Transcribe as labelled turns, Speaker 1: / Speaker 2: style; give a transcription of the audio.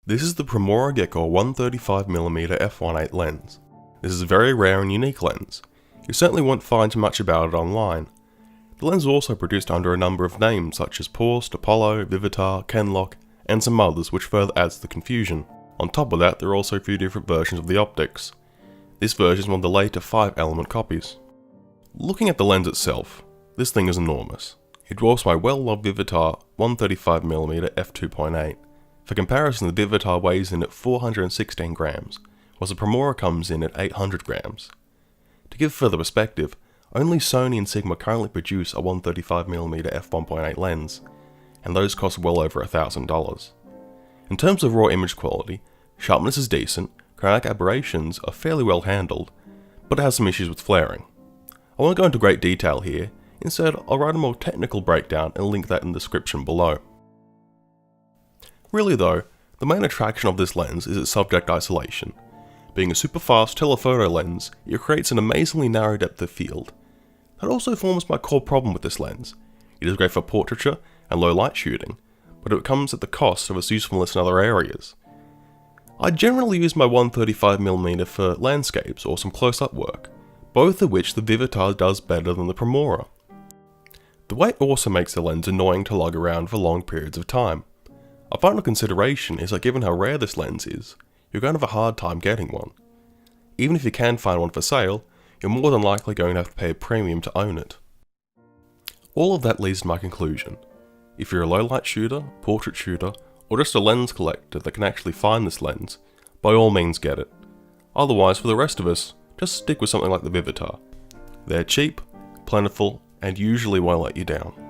Speaker 1: This is the Promura Gekkor 135mm f1.8 lens. This is a very rare and unique lens. You certainly won't find too much about it online. The lens is also produced under a number of names such as Porst, Apollo, Vivitar, Kenlock, and some others, which further adds to the confusion. On top of that, there are also a few different versions of the optics. This version is one of the later 5-element copies. Looking at the lens itself, this thing is enormous. It dwarfs my well-loved Vivitar 135mm f2.8. For comparison, the Vivitar weighs in at 416 grams, whilst the Promura comes in at 800 grams. To give further perspective, only Sony and Sigma currently produce a 135mm f1.8 lens, and those cost well over $1,000. In terms of raw image quality, sharpness is decent, chromatic aberrations are fairly well handled, but it has some issues with flaring. I won't go into great detail here, instead I'll write a more technical breakdown and link that in the description below. Really though, the main attraction of this lens is its subject isolation. Being a super fast telephoto lens, it creates an amazingly narrow depth of field. That also forms my core problem with this lens. It is great for portraiture and low light shooting, but it comes at the cost of its usefulness in other areas. I generally use my 135mm for landscapes or some close-up work, both of which the Vivitar does better than the Promura. The weight also makes the lens annoying to lug around for long periods of time. A final consideration is that given how rare this lens is, you're going to have a hard time getting one. Even if you can find one for sale, you're more than likely going to have to pay a premium to own it. All of that leads to my conclusion. If you're a low light shooter, portrait shooter, or just a lens collector that can actually find this lens, by all means get it. Otherwise, for the rest of us, just stick with something like the Vivitar. They're cheap, plentiful, and usually won't let you down.